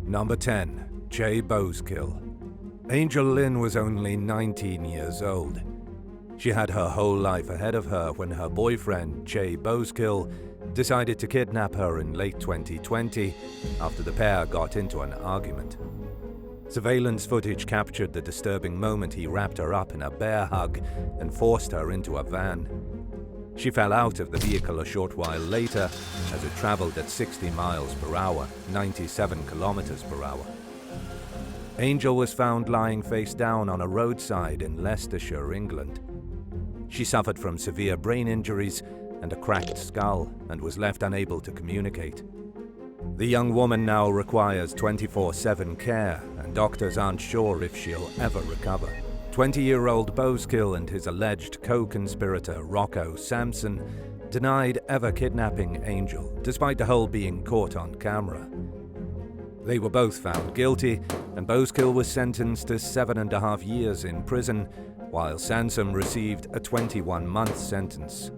Number 10. CHAY BOWSKILL. Angel Lynn was only 19 years old. She had her whole life ahead of her when her boyfriend, CHAY BOWSKILL, decided to kidnap her in late 2020 after the pair got into an argument. Surveillance footage captured the disturbing moment he wrapped her up in a bear hug and forced her into a van. She fell out of the vehicle a short while later as it traveled at 60 miles per hour, 97 kilometers per hour. Angel was found lying face down on a roadside in Leicestershire, England. She suffered from severe brain injuries and a cracked skull and was left unable to communicate. The young woman now requires 24/7 care, and doctors aren't sure if she'll ever recover. 20-year-old Bowskill and his alleged co-conspirator Rocco Sampson denied ever kidnapping Angel, despite the whole being caught on camera. They were both found guilty, and Bowskill was sentenced to 7.5 years in prison, while Sampson received a 21-month sentence.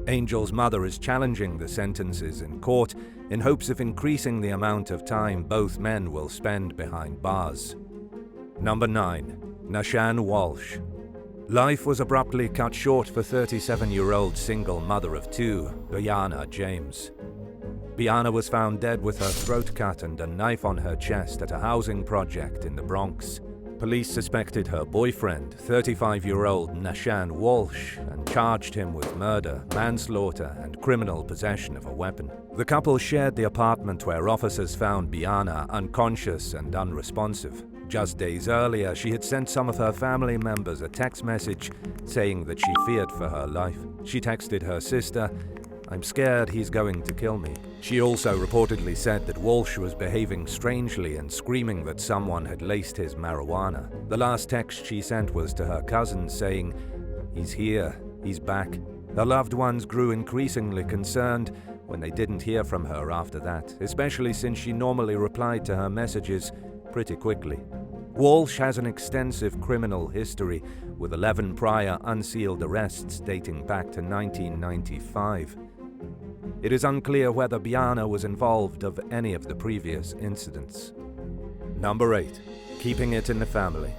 Angel's mother is challenging the sentences in court in hopes of increasing the amount of time both men will spend behind bars. Number 9. NASHAN WALSH. Life was abruptly cut short for 37-year-old single mother of two, Brianna James. Brianna was found dead with her throat cut and a knife on her chest at a housing project in the Bronx. Police suspected her boyfriend, 35-year-old NASHAN WALSH, and charged him with murder, manslaughter, and criminal possession of a weapon. The couple shared the apartment where officers found Brianna unconscious and unresponsive. Just days earlier, she had sent some of her family members a text message saying that she feared for her life. She texted her sister, "I'm scared he's going to kill me." She also reportedly said that Walsh was behaving strangely and screaming that someone had laced his marijuana. The last text she sent was to her cousin saying, "He's here, he's back." Her loved ones grew increasingly concerned when they didn't hear from her after that, especially since she normally replied to her messages pretty quickly. Walsh has an extensive criminal history, with 11 prior unsealed arrests dating back to 1995. It is unclear whether Brianna was involved of any of the previous incidents. Number 8. Keeping it in the family.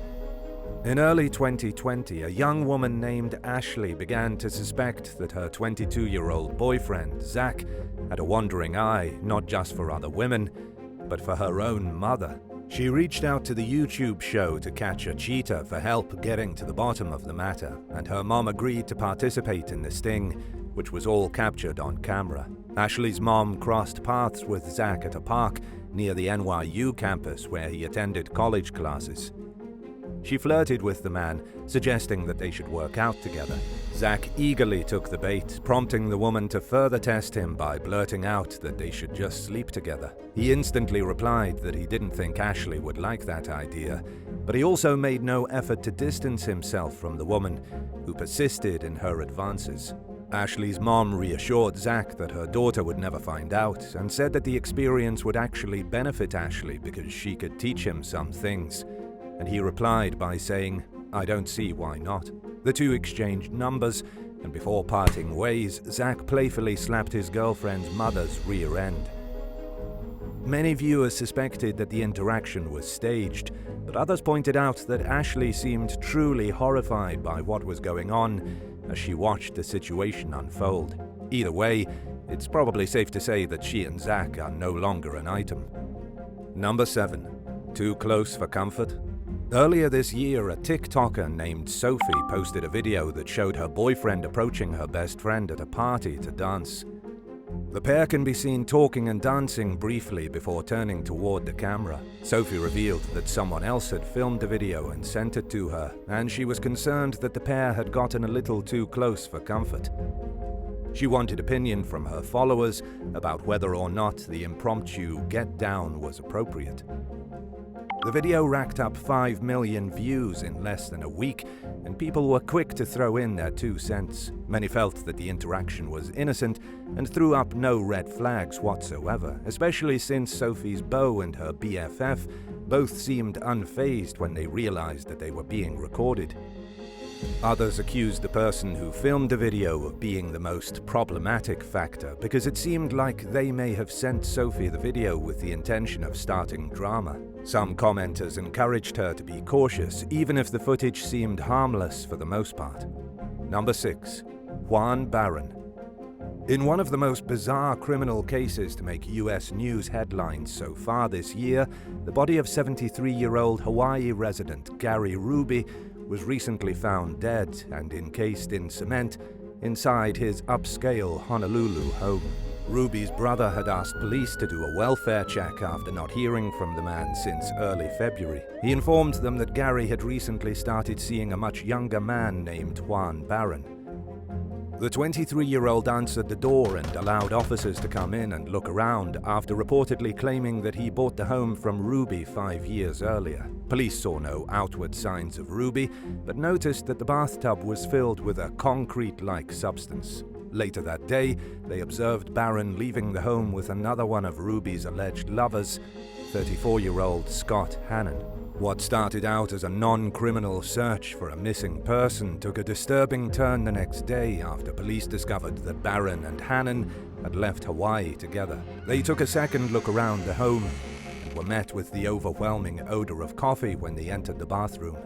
In early 2020, a young woman named Ashley began to suspect that her 22-year-old boyfriend, Zach, had a wandering eye, not just for other women, but for her own mother. She reached out to the YouTube show To Catch a Cheater for help getting to the bottom of the matter, and her mom agreed to participate in the sting, which was all captured on camera. Ashley's mom crossed paths with Zach at a park near the NYU campus where he attended college classes. She flirted with the man, suggesting that they should work out together. Zach eagerly took the bait, prompting the woman to further test him by blurting out that they should just sleep together. He instantly replied that he didn't think Ashley would like that idea, but he also made no effort to distance himself from the woman, who persisted in her advances. Ashley's mom reassured Zach that her daughter would never find out, and said that the experience would actually benefit Ashley because she could teach him some things. And he replied by saying, "I don't see why not." The two exchanged numbers, and before parting ways, Zach playfully slapped his girlfriend's mother's rear end. Many viewers suspected that the interaction was staged, but others pointed out that Ashley seemed truly horrified by what was going on as she watched the situation unfold. Either way, it's probably safe to say that she and Zach are no longer an item. Number 7. Too close for comfort? Earlier this year, a TikToker named Sophie posted a video that showed her boyfriend approaching her best friend at a party to dance. The pair can be seen talking and dancing briefly before turning toward the camera. Sophie revealed that someone else had filmed the video and sent it to her, and she was concerned that the pair had gotten a little too close for comfort. She wanted opinion from her followers about whether or not the impromptu get down was appropriate. The video racked up 5 million views in less than a week, and people were quick to throw in their 2 cents. Many felt that the interaction was innocent and threw up no red flags whatsoever, especially since Sophie's beau and her BFF both seemed unfazed when they realized that they were being recorded. Others accused the person who filmed the video of being the most problematic factor because it seemed like they may have sent Sophie the video with the intention of starting drama. Some commenters encouraged her to be cautious, even if the footage seemed harmless for the most part. Number 6. Juan Barron. In one of the most bizarre criminal cases to make US news headlines so far this year, the body of 73-year-old Hawaii resident Gary Ruby was recently found dead and encased in cement inside his upscale Honolulu home. Ruby's brother had asked police to do a welfare check after not hearing from the man since early February. He informed them that Gary had recently started seeing a much younger man named Juan Barron. The 23-year-old answered the door and allowed officers to come in and look around after reportedly claiming that he bought the home from Ruby 5 years earlier. Police saw no outward signs of Ruby, but noticed that the bathtub was filled with a concrete-like substance. Later that day, they observed Barron leaving the home with another one of Ruby's alleged lovers, 34-year-old Scott Hannon. What started out as a non-criminal search for a missing person took a disturbing turn the next day after police discovered that Barron and Hannon had left Hawaii together. They took a second look around the home and were met with the overwhelming odor of coffee when they entered the bathroom.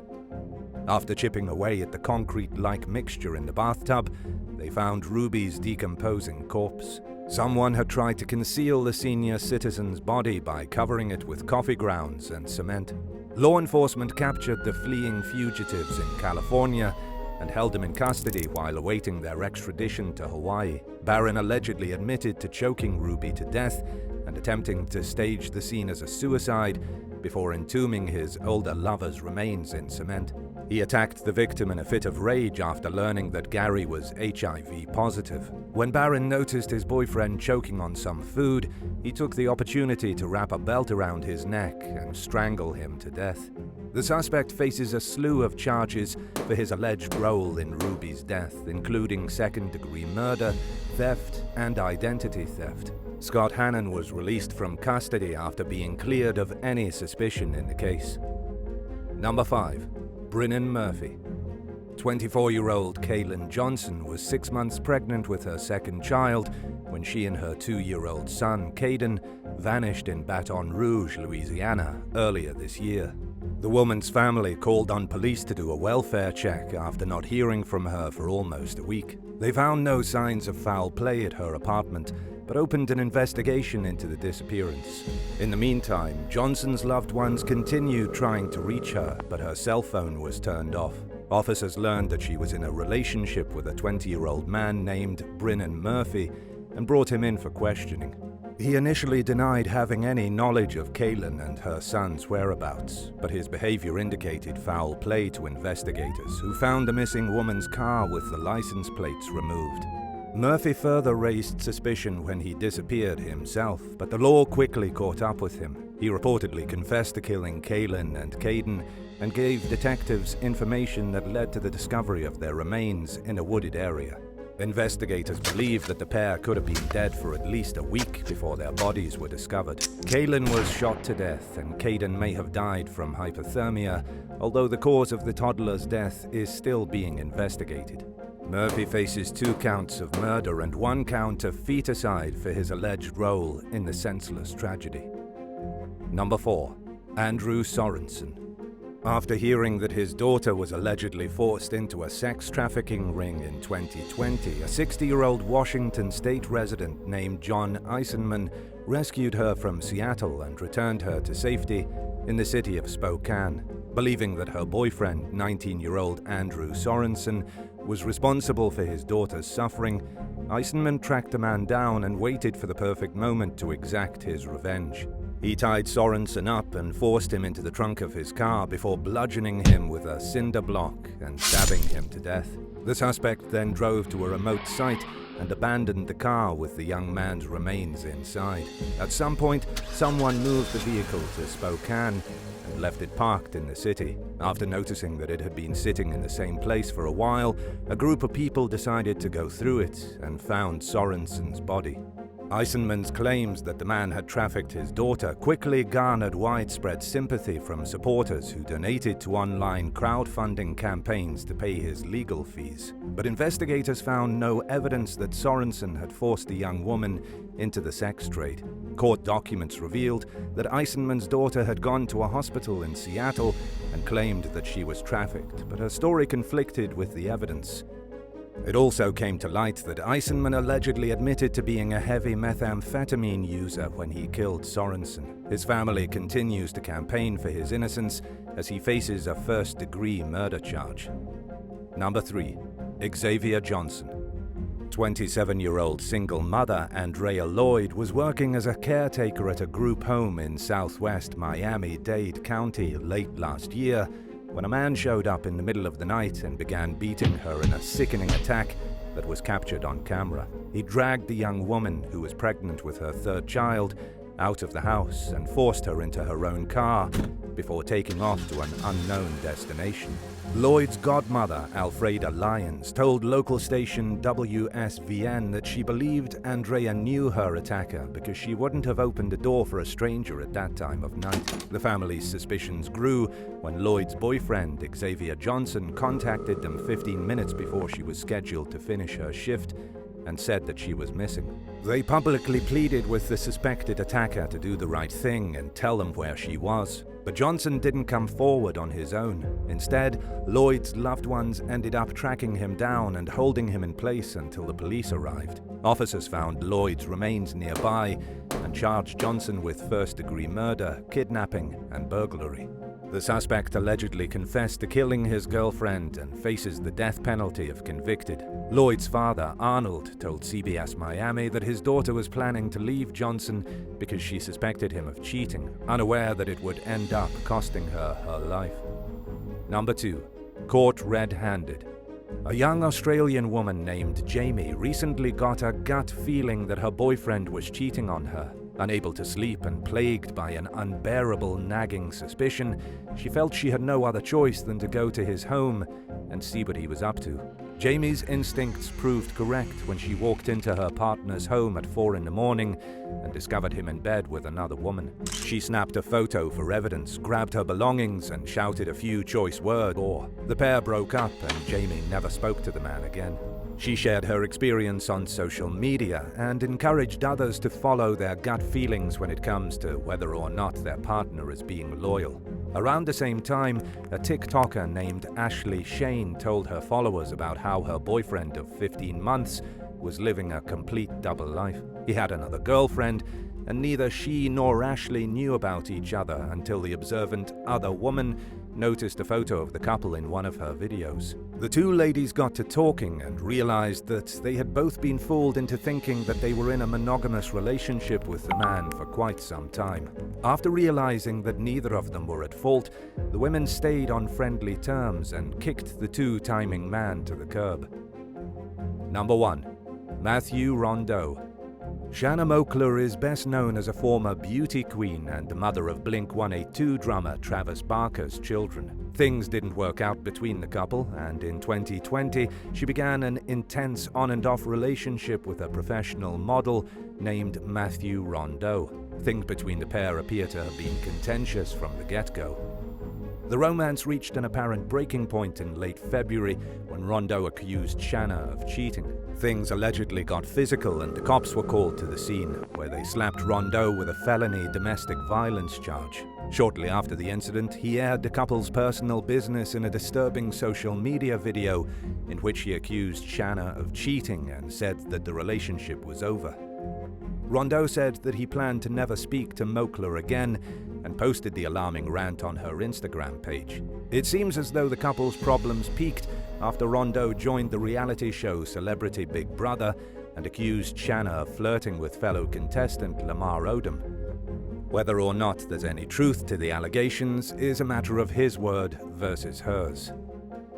After chipping away at the concrete-like mixture in the bathtub, they found Ruby's decomposing corpse. Someone had tried to conceal the senior citizen's body by covering it with coffee grounds and cement. Law enforcement captured the fleeing fugitives in California and held them in custody while awaiting their extradition to Hawaii. Barron allegedly admitted to choking Ruby to death and attempting to stage the scene as a suicide before entombing his older lover's remains in cement. He attacked the victim in a fit of rage after learning that Gary was HIV positive. When Barron noticed his boyfriend choking on some food, he took the opportunity to wrap a belt around his neck and strangle him to death. The suspect faces a slew of charges for his alleged role in Ruby's death, including second-degree murder, theft, and identity theft. Scott Hannon was released from custody after being cleared of any suspicion in the case. Number 5. BRYNNEN Murphy. 24-year-old Kaylin Johnson was 6 months pregnant with her second child when she and her 2-year-old son, Caden, vanished in Baton Rouge, Louisiana, earlier this year. The woman's family called on police to do a welfare check after not hearing from her for almost a week. They found no signs of foul play at her apartment, but opened an investigation into the disappearance. In the meantime, Johnson's loved ones continued trying to reach her, but her cell phone was turned off. Officers learned that she was in a relationship with a 20-year-old man named BRYNNEN Murphy and brought him in for questioning. He initially denied having any knowledge of Kaylin and her son's whereabouts, but his behavior indicated foul play to investigators who found the missing woman's car with the license plates removed. Murphy further raised suspicion when he disappeared himself, but the law quickly caught up with him. He reportedly confessed to killing Kaylin and Caden and gave detectives information that led to the discovery of their remains in a wooded area. Investigators believe that the pair could have been dead for at least a week before their bodies were discovered. Kaylin was shot to death and Caden may have died from hypothermia, although the cause of the toddler's death is still being investigated. Murphy faces 2 counts of murder and 1 count of feticide for his alleged role in the senseless tragedy. Number 4. Andrew Sorensen. After hearing that his daughter was allegedly forced into a sex trafficking ring in 2020, a 60-year-old Washington state resident named John Eisenman rescued her from Seattle and returned her to safety in the city of Spokane. Believing that her boyfriend, 19-year-old Andrew Sorensen, was responsible for his daughter's suffering, Eisenman tracked the man down and waited for the perfect moment to exact his revenge. He tied Sorensen up and forced him into the trunk of his car before bludgeoning him with a cinder block and stabbing him to death. The suspect then drove to a remote site and abandoned the car with the young man's remains inside. At some point, someone moved the vehicle to Spokane and left it parked in the city. After noticing that it had been sitting in the same place for a while, a group of people decided to go through it and found Sorensen's body. Eisenman's claims that the man had trafficked his daughter quickly garnered widespread sympathy from supporters who donated to online crowdfunding campaigns to pay his legal fees. But investigators found no evidence that Sorensen had forced the young woman into the sex trade. Court documents revealed that Eisenman's daughter had gone to a hospital in Seattle and claimed that she was trafficked, but her story conflicted with the evidence. It also came to light that Eisenman allegedly admitted to being a heavy methamphetamine user when he killed Sorensen. His family continues to campaign for his innocence as he faces a first-degree murder charge. Number 3. Xavier Johnson. 27-year-old single mother Andrea Lloyd was working as a caretaker at a group home in southwest Miami-Dade County late last year when a man showed up in the middle of the night and began beating her in a sickening attack that was captured on camera. He dragged the young woman, who was pregnant with her third child, out of the house and forced her into her own car before taking off to an unknown destination. Lloyd's godmother, Alfreda Lyons, told local station WSVN that she believed Andrea knew her attacker because she wouldn't have opened the door for a stranger at that time of night. The family's suspicions grew when Lloyd's boyfriend, Xavier Johnson, contacted them 15 minutes before she was scheduled to finish her shift and said that she was missing. They publicly pleaded with the suspected attacker to do the right thing and tell them where she was. But Johnson didn't come forward on his own. Instead, Lloyd's loved ones ended up tracking him down and holding him in place until the police arrived. Officers found Lloyd's remains nearby and charged Johnson with first-degree murder, kidnapping, and burglary. The suspect allegedly confessed to killing his girlfriend and faces the death penalty if convicted. Lloyd's father, Arnold, told CBS Miami that his daughter was planning to leave Johnson because she suspected him of cheating, unaware that it would end up costing her her life. Number 2. Caught red-handed. A young Australian woman named Jamie recently got a gut feeling that her boyfriend was cheating on her. Unable to sleep and plagued by an unbearable nagging suspicion, she felt she had no other choice than to go to his home and see what he was up to. Jamie's instincts proved correct when she walked into her partner's home at 4 in the morning and discovered him in bed with another woman. She snapped a photo for evidence, grabbed her belongings, and shouted a few choice words. The pair broke up and Jamie never spoke to the man again. She shared her experience on social media and encouraged others to follow their gut feelings when it comes to whether or not their partner is being loyal. Around the same time, a TikToker named Ashley Shane told her followers about how her boyfriend of 15 months was living a complete double life. He had another girlfriend, and neither she nor Ashley knew about each other until the observant other woman noticed a photo of the couple in one of her videos. The two ladies got to talking and realized that they had both been fooled into thinking that they were in a monogamous relationship with the man for quite some time. After realizing that neither of them were at fault, the women stayed on friendly terms and kicked the two-timing man to the curb. Number 1. Matthew Rondeau. Shanna Moakler is best known as a former beauty queen and the mother of Blink-182 drummer Travis Barker's children. Things didn't work out between the couple, and in 2020, she began an intense on-and-off relationship with a professional model named Matthew Rondeau. Things between the pair appear to have been contentious from the get-go. The romance reached an apparent breaking point in late February when Rondeau accused Shanna of cheating. Things allegedly got physical and the cops were called to the scene, where they slapped Rondeau with a felony domestic violence charge. Shortly after the incident, he aired the couple's personal business in a disturbing social media video in which he accused Shanna of cheating and said that the relationship was over. Rondeau said that he planned to never speak to Moakler again and posted the alarming rant on her Instagram page. It seems as though the couple's problems peaked after Rondeau joined the reality show Celebrity Big Brother and accused Shanna of flirting with fellow contestant Lamar Odom. Whether or not there's any truth to the allegations is a matter of his word versus hers.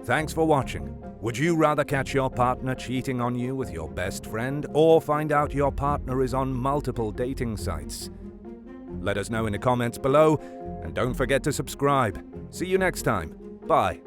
Thanks for watching. Would you rather catch your partner cheating on you with your best friend or find out your partner is on multiple dating sites? Let us know in the comments below, and don't forget to subscribe. See you next time. Bye.